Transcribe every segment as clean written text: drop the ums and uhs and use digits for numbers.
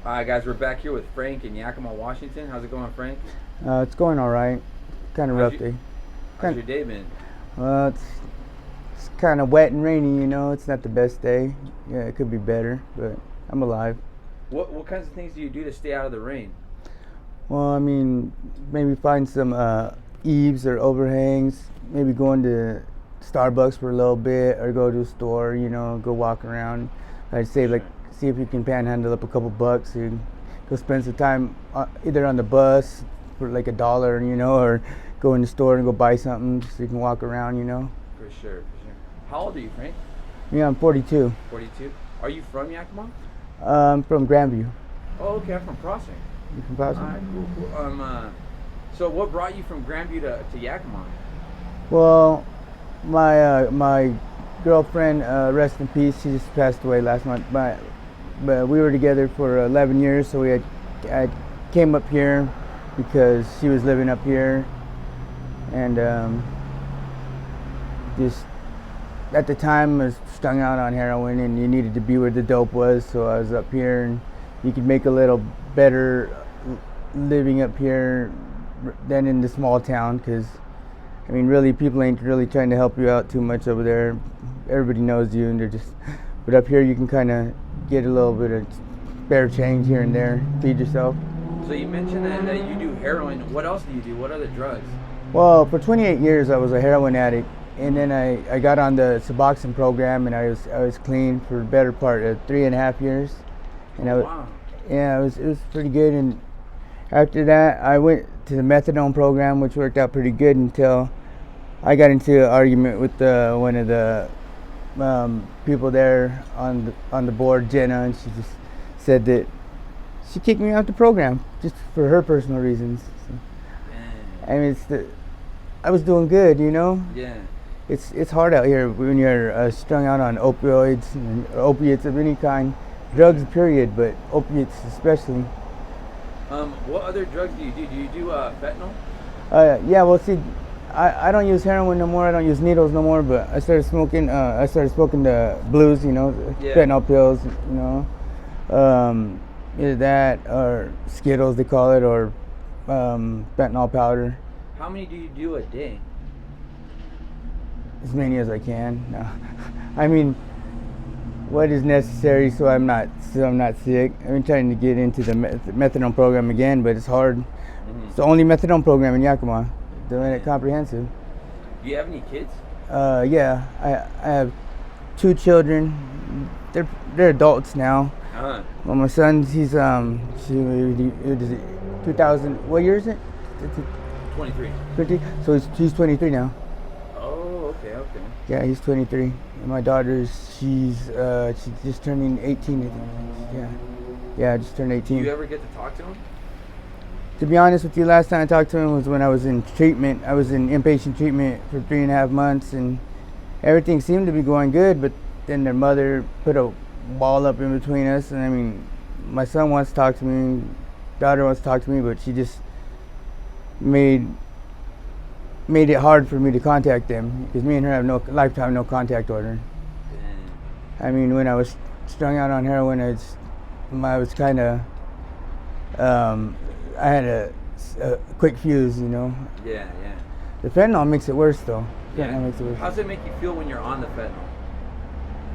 Alright, guys, we're back here with Frank in Yakima, Washington. How's it going, Frank? It's going all right. Kind of How's rough your day. How's Kind your day been? it's kind of wet and rainy. It's not the best day. Yeah, it could be better, but I'm alive. What kinds of things do you do to stay out of the rain? Well, I mean, maybe find some eaves or overhangs. Maybe go into Starbucks for a little bit, or go to a store. Go walk around. I'd say like Sure. see if you can panhandle up a couple bucks. You go spend some time either on the bus for like $1, or go in the store and go buy something so you can walk around. For sure, for sure. How old are you, Frank? Yeah, I'm 42. 42. Are you from Yakima? I'm from Grandview. Oh, okay. I'm from Crossing. You from Boston? Alright, cool. So what brought you from Grandview to Yakima? Well, my girlfriend, rest in peace, she just passed away last month. But we were together for 11 years, so I came up here because she was living up here, and just at the time I was strung out on heroin, and you needed to be where the dope was, so I was up here, and you could make a little better living up here than in the small town, because I mean, really, people ain't really trying to help you out too much over there. Everybody knows you, and they're just. But up here, you can kind of get a little bit of spare change here and there, feed yourself. So you mentioned that you do heroin. What else do you do? What other drugs? Well, for 28 years, I was a heroin addict, and then I got on the Suboxone program, and I was clean for the better part of 3.5 years, and Wow. yeah, it was pretty good. And after that, I went to the methadone program, which worked out pretty good until I got into an argument with one of the people there on the board, Jenna, and she just said that she kicked me out the program just for her personal reasons. So, I Dang. mean, I was doing good. Yeah. It's hard out here when you're strung out on opioids and opiates of any kind, drugs period, but opiates especially. What other drugs do you do? Do you do fentanyl? Yeah, well, see, I don't use heroin no more. I don't use needles no more. But I started smoking. I started smoking the blues. Yeah. Fentanyl pills. Either that or Skittles, they call it, or fentanyl powder. How many do you do a day? As many as I can. No. I mean, what is necessary so I'm not sick. I've been trying to get into the methadone program again, but it's hard. It's the only methadone program in Yakima. Doing it comprehensive. Do you have any kids? Yeah, I have 2 children. They're adults now. Uh, Well, my son, he's 2000. What year is it? 23. 20. So he's 23 now. Oh, okay, okay. Yeah, he's 23. And my daughter, she's just turning 18. I think. Yeah, just turned Do 18. you ever get to talk to him? To be honest with you, last time I talked to him was when I was in treatment. I was in inpatient treatment for 3.5 months, and everything seemed to be going good. But then their mother put a wall up in between us, and I mean, my son wants to talk to me, daughter wants to talk to me, but she just made it hard for me to contact them because me and her have no lifetime no contact order. Dang. I mean, when I was strung out on heroin, I was kind of I had a quick fuse. Yeah, yeah. The fentanyl makes it worse, though. Yeah. Fentanyl makes it worse. How does it make you feel when you're on the fentanyl?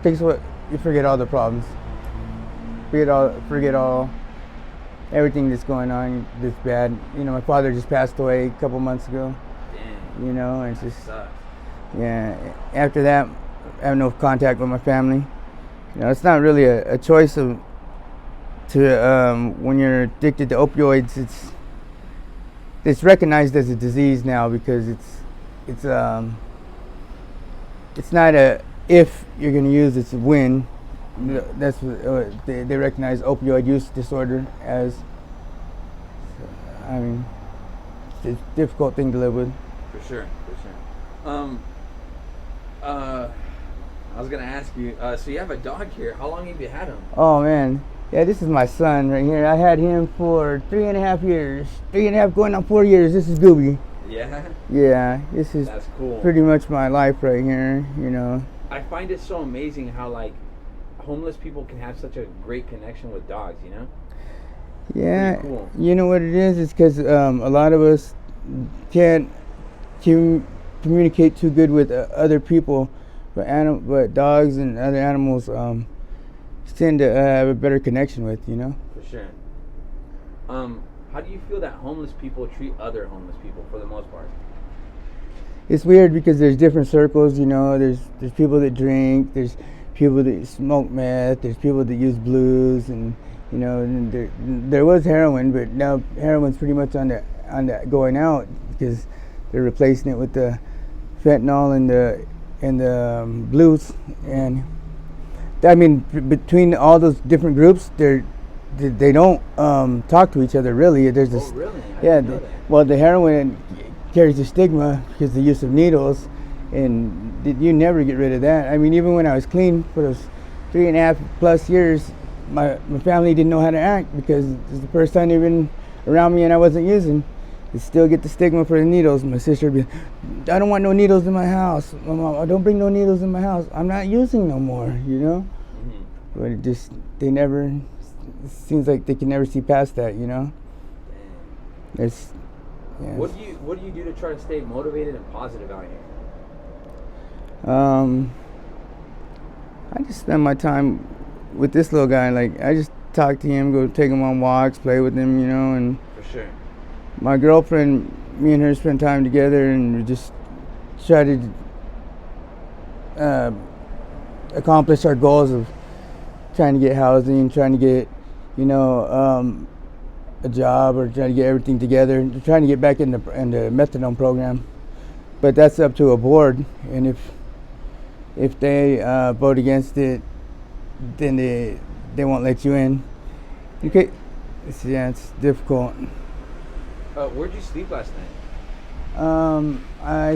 Takes what you forget all the problems. Forget all everything that's going on that's bad. My father just passed away a couple months ago. Dang. And it's just Sucks. yeah. After that, I have no contact with my family. It's not really a choice when you're addicted to opioids. It's recognized as a disease now because it's not a if you're going to use, it's a when. That's what they recognize opioid use disorder as. I mean, it's a difficult thing to live with. For sure, for sure. I was gonna ask you. So you have a dog here. How long have you had him? Oh man, yeah, this is my son right here. I had him for 3.5 years, 3.5 going on 4 years. This is Gooby. Yeah. Yeah, this is That's cool. pretty much my life right here. I find it so amazing how like homeless people can have such a great connection with dogs. You know? Yeah, Pretty cool. you know what it is? It's because a lot of us can't communicate too good with other people, but dogs and other animals tend to have a better connection with, you know? For sure. How do you feel that homeless people treat other homeless people for the most part? It's weird because there's different circles, you know. There's people that drink, there's people that smoke meth, there's people that use blues, and you know, and there was heroin, but now heroin's pretty much on the going out because they're replacing it with the fentanyl and the blues, and I mean between all those different groups, they don't talk to each other really. There's this, Oh, really? I yeah. didn't know that. Well, the heroin carries the stigma because of the use of needles, and you never get rid of that. I mean, even when I was clean for those 3.5+ years, my family didn't know how to act because it's the first time they've been around me and I wasn't using. They still get the stigma for the needles. My sister would be, I don't want no needles in my house. My mom, don't bring no needles in my house. I'm not using no more, you know? Mm-hmm. But it seems like they can never see past that, you know? It's, yeah. What do you do to try to stay motivated and positive out here? I just spend my time with this little guy. Like, I just talk to him, go take him on walks, play with him, you know, and For sure. my girlfriend, me and her spend time together and we just try to accomplish our goals of trying to get housing, trying to get, you know, a job, or trying to get everything together, trying to get back in the methadone program. But that's up to a board, and if they vote against it, then they won't let you in. Okay, it's difficult. Where'd you sleep last night? I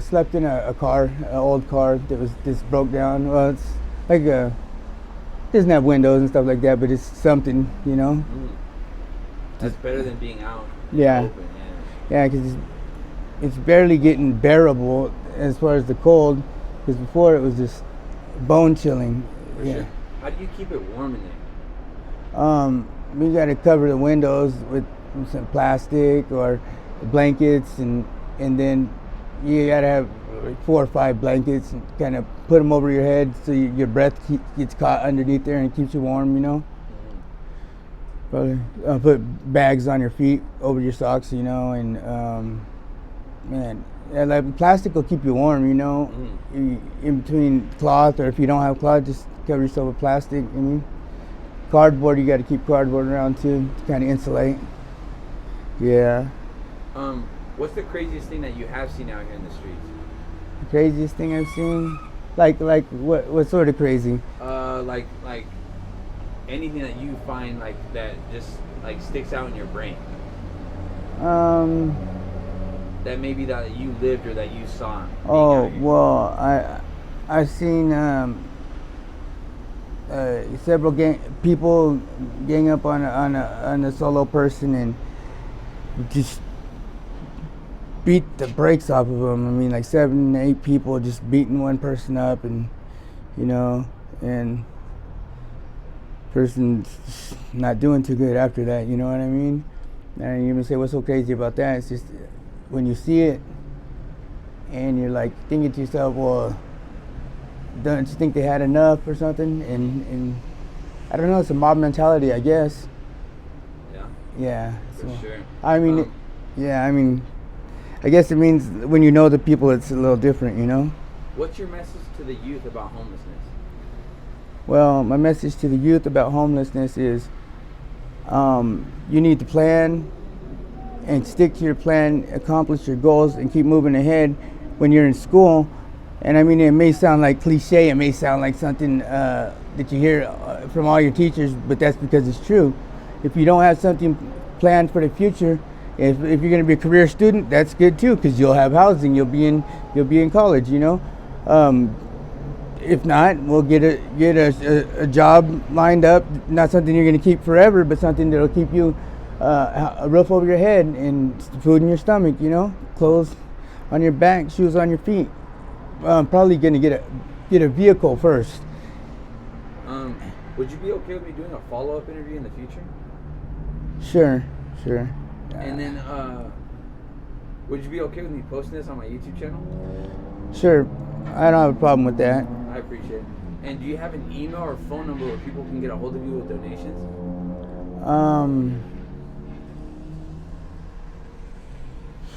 slept in a car, an old car that was just broke down. Well, it's like it doesn't have windows and stuff like that, but it's something, you know. That's better than being out. Yeah. Open, Yeah, because it's barely getting bearable as far as the cold. Because before it was just bone chilling. For Yeah. sure. How do you keep it warm in there? We got to cover the windows with some plastic or blankets, and then you got to have like 4 or 5 blankets and kind of put them over your head so your breath gets caught underneath there and keeps you warm, you know. Probably put bags on your feet over your socks, you know, and man, yeah, like plastic will keep you warm, you know. In between cloth, or if you don't have cloth, just cover yourself with plastic. I mean, cardboard, you got to keep cardboard around too to kind of insulate. Yeah. What's the craziest thing that you have seen out here in the streets? The craziest thing I've seen, like what sort of crazy? Like anything that you find like that just like sticks out in your brain. That maybe that you lived or that you saw. Oh well, I've seen several people gang up on a solo person and just beat the brakes off of them. I mean, like 7, 8 people just beating one person up, and you know, and person's not doing too good after that. You know what I mean? And you even say, what's so crazy about that? It's just when you see it and you're like thinking to yourself, well, don't you think they had enough or something? And I don't know, it's a mob mentality, I guess. Yeah. Yeah. For sure. I mean, I guess it means when you know the people, it's a little different, you know? What's your message to the youth about homelessness? Well, my message to the youth about homelessness is you need to plan and stick to your plan, accomplish your goals, and keep moving ahead when you're in school. And I mean, it may sound like cliche, it may sound like something that you hear from all your teachers, but that's because it's true. If you don't have something planned for the future, if you're going to be a career student, that's good too, because you'll have housing, you'll be in college, you know. If not, we'll get a job lined up, not something you're going to keep forever, but something that'll keep you a roof over your head and food in your stomach, you know, clothes on your back, shoes on your feet. Probably going to get a vehicle first. Would you be okay with me doing a follow-up interview in the future? Sure. And then, would you be okay with me posting this on my YouTube channel? Sure. I don't have a problem with that. I appreciate it. And do you have an email or phone number where people can get a hold of you with donations?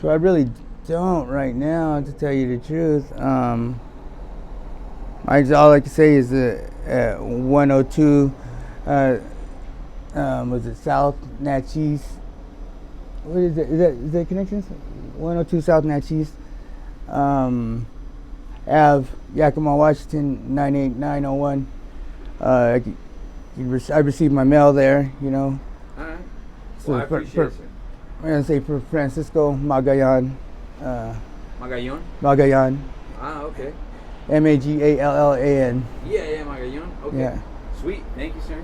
So I really don't right now, to tell you the truth. All I can say is 102. Was it South Natchez? What is it? Is that Connections? 102 South Natchez. Ave, Yakima, Washington, 98901. I received my mail there, you know. All right. So Well, I appreciate it, sir. I'm going to say for Francisco Magallanes. Magallanes? Magallanes. Okay. Magallan. Yeah, Magallanes. Okay. Yeah. Sweet. Thank you, sir.